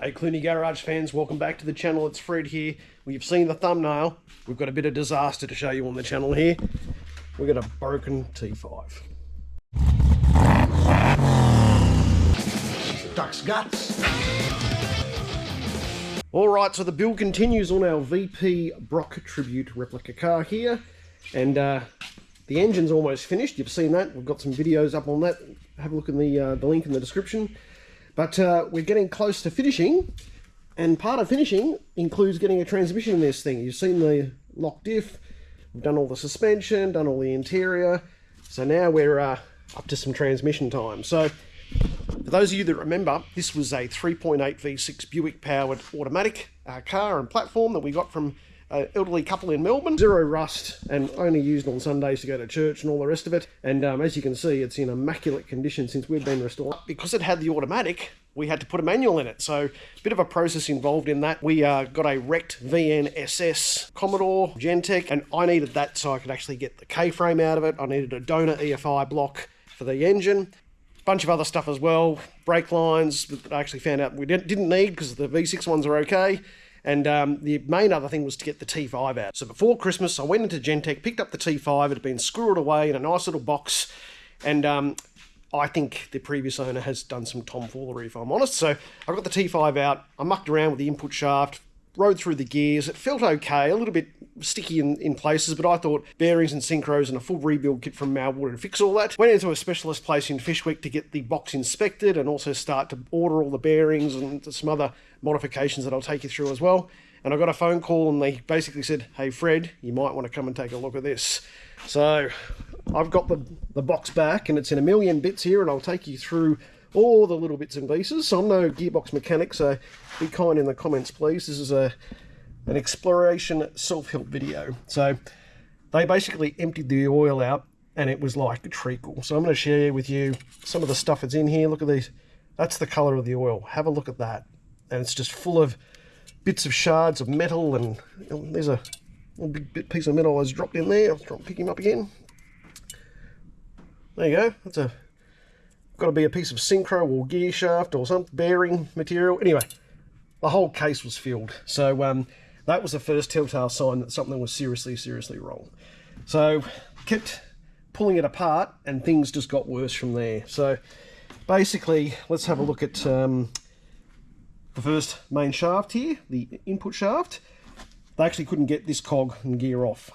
Hey Clunie Garage fans, welcome back to the channel. It's Fred here. Well, you've seen the thumbnail. We've got a bit of disaster to show you on the channel here. We've got a broken T5. Duck's guts. Alright, so the build continues on our VP Brock Tribute replica car here. And the engine's almost finished. You've seen that. We've got some videos up on that. Have a look in the link in the description. But we're getting close to finishing, and part of finishing includes getting a transmission in this thing. You've seen the lock diff, we've done all the suspension, done all the interior, so now we're up to some transmission time. So, for those of you that remember, this was a 3.8 V6 Buick powered automatic car and platform that we got from an elderly couple in Melbourne. Zero rust and only used on Sundays to go to church and all the rest of it. And as you can see, it's in immaculate condition since we've been restored. Because it had the automatic, we had to put a manual in it. So a bit of a process involved in that. We got a wrecked VNSS Commodore Gentech, and I needed that so I could actually get the K-frame out of it. I needed a donor EFI block for the engine. Bunch of other stuff as well. Brake lines that I actually found out we didn't need because the V6 ones are okay. And the main other thing was to get the T5 out. So before Christmas, I went into Gentech, picked up the T5. It had been squirreled away in a nice little box. And I think the previous owner has done some tomfoolery, if I'm honest. So I got the T5 out. I mucked around with the input shaft, rode through the gears. It felt okay, a little bit sticky in places, but I thought bearings and synchros and a full rebuild kit from Malwood would fix all that. Went into a specialist place in Fishwick to get the box inspected and also start to order all the bearings and some other modifications that I'll take you through as well. And I got a phone call and they basically said, hey Fred, you might want to come and take a look at this. So I've got the box back and it's in a million bits here, and I'll take you through all the little bits and pieces. So I'm no gearbox mechanic, so be kind in the comments please. This is an exploration self-help video. So they basically emptied the oil out and it was like a treacle. So I'm going to share with you some of the stuff that's in here. Look at these. That's the color of the oil. Have a look at that. And it's just full of bits of shards of metal, and there's a little big piece of metal I was dropped in there. I'll try and pick him up again. There you go. That's got to be a piece of synchro or gear shaft or some bearing material. Anyway, the whole case was filled. So that was the first telltale sign that something was seriously wrong. So kept pulling it apart and things just got worse from there. So basically, let's have a look at the first main shaft here, the input shaft. They actually couldn't get this cog and gear off.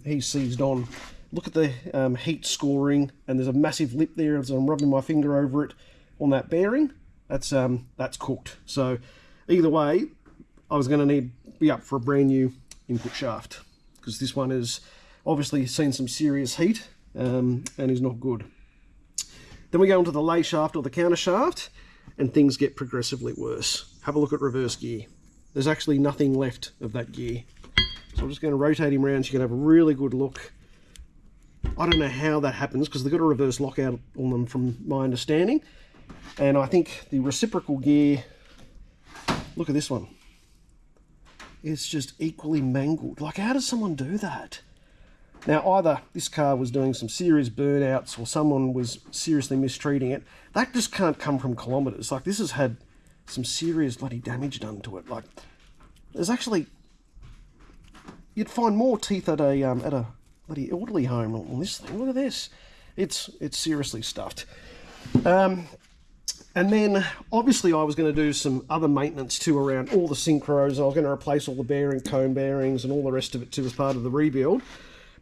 He's seized on. Look at the heat scoring, and there's a massive lip there as I'm rubbing my finger over it on that bearing. That's cooked. So either way, I was going to be up for a brand new input shaft, because this one has obviously seen some serious heat and is not good. Then we go into the lay shaft or the counter shaft, and things get progressively worse. Have a look at reverse gear. There's actually nothing left of that gear. So I'm just going to rotate him around so you can have a really good look. I don't know how that happens because they've got a reverse lockout on them from my understanding. And I think the reciprocal gear, look at this one. It's just equally mangled. Like, how does someone do that? Now, either this car was doing some serious burnouts or someone was seriously mistreating it. That just can't come from kilometres. Like, this has had some serious bloody damage done to it. Like, there's actually, you'd find more teeth at a bloody elderly home on this thing. Look at this. It's seriously stuffed. And then, obviously, I was going to do some other maintenance too around all the synchros. I was going to replace all the bearing, cone bearings, and all the rest of it too as part of the rebuild.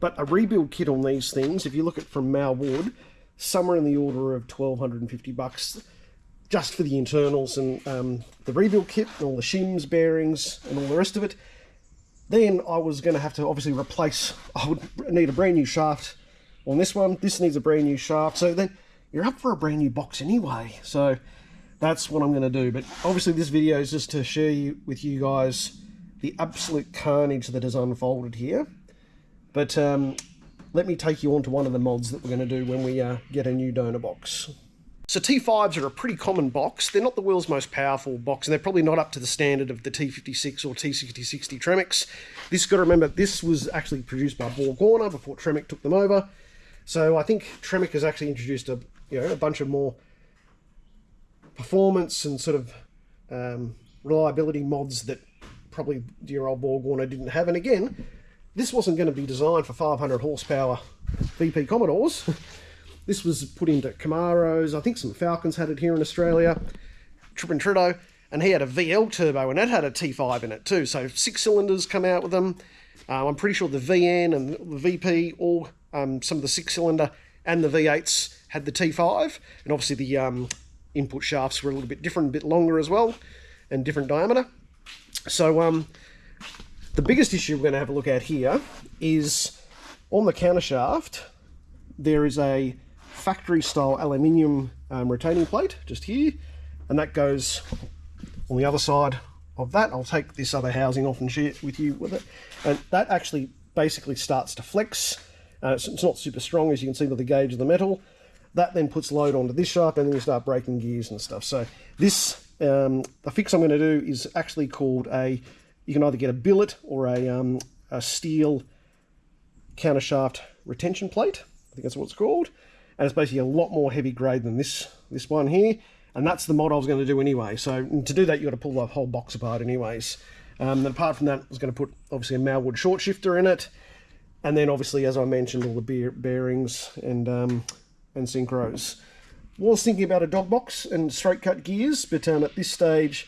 But a rebuild kit on these things, if you look at from Malwood, somewhere in the order of $1,250 just for the internals and the rebuild kit and all the shims, bearings, and all the rest of it. Then I was going to have to obviously replace, I would need a brand new shaft on this one. This needs a brand new shaft. So then you're up for a brand new box anyway. So that's what I'm going to do. But obviously this video is just to share with you guys the absolute carnage that has unfolded here. But let me take you on to one of the mods that we're going to do when we get a new donor box. So T5s are a pretty common box. They're not the world's most powerful box, and they're probably not up to the standard of the T56 or T6060 Tremix. This, got to remember, this was actually produced by Borg Warner before Tremec took them over. So I think Tremec has actually introduced a bunch of more performance and sort of reliability mods that probably dear old Borg Warner didn't have. And again, this wasn't going to be designed for 500 horsepower VP Commodores. This was put into Camaros. I think some Falcons had it here in Australia. Trudeau, and he had a VL turbo, and that had a T5 in it too. So 6 cylinders come out with them. I'm pretty sure the VN and the VP, all some of the 6-cylinder and the V8s had the T5, and obviously the input shafts were a little bit different, a bit longer as well, and different diameter. So the biggest issue we're going to have a look at here is on the countershaft, there is a factory-style aluminium retaining plate just here, and that goes on the other side of that. I'll take this other housing off and share it with you with it. And that actually basically starts to flex. It's not super strong, as you can see with the gauge of the metal. That then puts load onto this shaft, and then you start breaking gears and stuff. So this, the fix I'm going to do is actually called you can either get a billet or a steel countershaft retention plate. I think that's what it's called. And it's basically a lot more heavy grade than this one here. And that's the mod I was going to do anyway. So to do that, you've got to pull the whole box apart anyways. And apart from that, I was going to put obviously a Malwood short shifter in it. And then obviously, as I mentioned, all the bearings and synchros. Was thinking about a dog box and straight cut gears, but at this stage,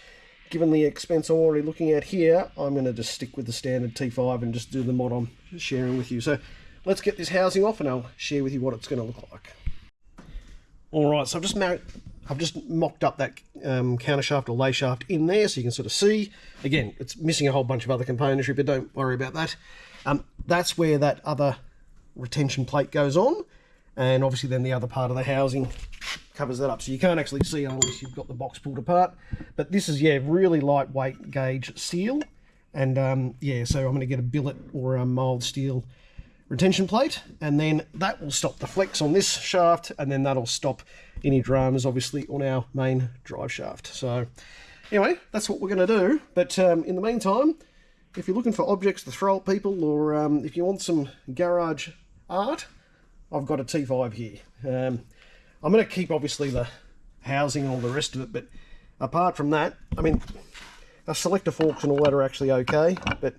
given the expense I'm already looking at here, I'm going to just stick with the standard T5 and just do the mod I'm sharing with you. So let's get this housing off and I'll share with you what it's going to look like. Alright, so I've just mocked up that countershaft or lay shaft in there so you can sort of see. Again, it's missing a whole bunch of other componentry, but don't worry about that. That's where that other retention plate goes on, and obviously then the other part of the housing covers that up. So you can't actually see unless you've got the box pulled apart. But this is, yeah, really lightweight gauge steel. And yeah, so I'm going to get a billet or a mild steel retention plate, and then that will stop the flex on this shaft, and then that'll stop any dramas obviously on our main drive shaft. So anyway, that's what we're going to do. But in the meantime, if you're looking for objects to throw at people, or if you want some garage art, I've got a T5 here. I'm going to keep obviously the housing and all the rest of it, but apart from that, I mean, our selector forks and all that are actually okay, but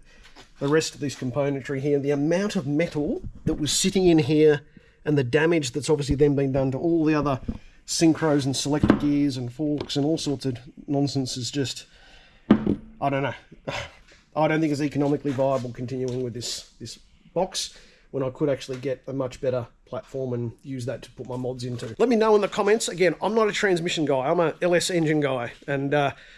the rest of this componentry here, the amount of metal that was sitting in here and the damage that's obviously then been done to all the other synchros and selector gears and forks and all sorts of nonsense is just, I don't know. I don't think it's economically viable continuing with this box when I could actually get a much better platform and use that to put my mods into. Let me know in the comments. Again, I'm not a transmission guy, I'm a LS engine guy, and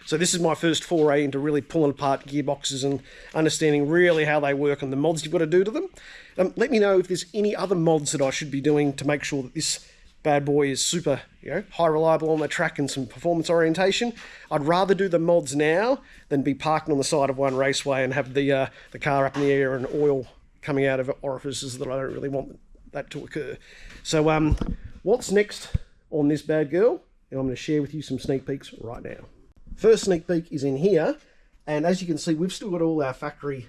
so this is my first foray into really pulling apart gearboxes and understanding really how they work and the mods you've got to do to them. Let me know if there's any other mods that I should be doing to make sure that this bad boy is super, high reliable on the track and some performance orientation. I'd rather do the mods now than be parking on the side of one raceway and have the car up in the air and oil coming out of orifices that I don't really want that to occur. So what's next on this bad girl? And I'm going to share with you some sneak peeks right now. First sneak peek is in here, and as you can see, we've still got all our factory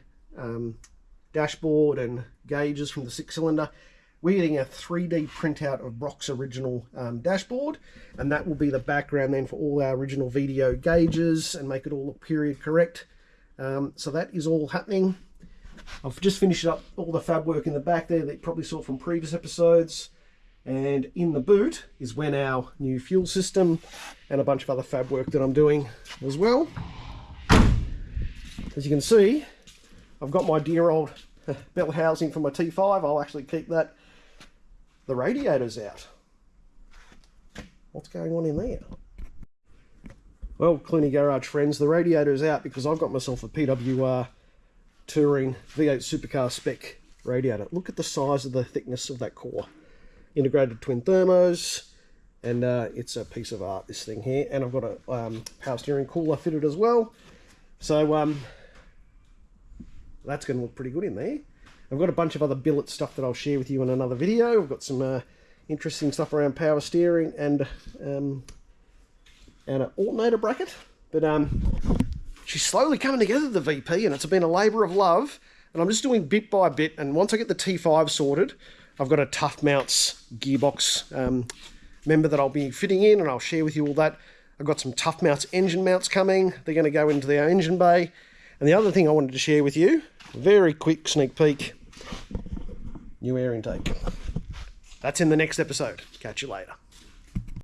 dashboard and gauges from the 6-cylinder. We're getting a 3D printout of Brock's original dashboard, and that will be the background then for all our original video gauges and make it all look period correct. So that is all happening. I've just finished up all the fab work in the back there that you probably saw from previous episodes. And in the boot is when our new fuel system and a bunch of other fab work that I'm doing as well. As you can see, I've got my dear old bell housing for my T5. I'll actually keep that. The radiator's out. What's going on in there? Well, Clunie Garage friends, the radiator's out because I've got myself a PWR Touring V8 Supercar spec radiator. Look at the size of the thickness of that core. Integrated twin thermos, and it's a piece of art, this thing here. And I've got a power steering cooler fitted as well. So that's going to look pretty good in there. I've got a bunch of other billet stuff that I'll share with you in another video. I've got some interesting stuff around power steering and an alternator bracket. But she's slowly coming together, the VP, and it's been a labour of love. And I'm just doing bit by bit. And once I get the T5 sorted, I've got a Tough Mounts gearbox member that I'll be fitting in, and I'll share with you all that. I've got some tough mounts, engine mounts coming. They're going to go into the engine bay. And the other thing I wanted to share with you, very quick sneak peek, new air intake. That's in the next episode. Catch you later.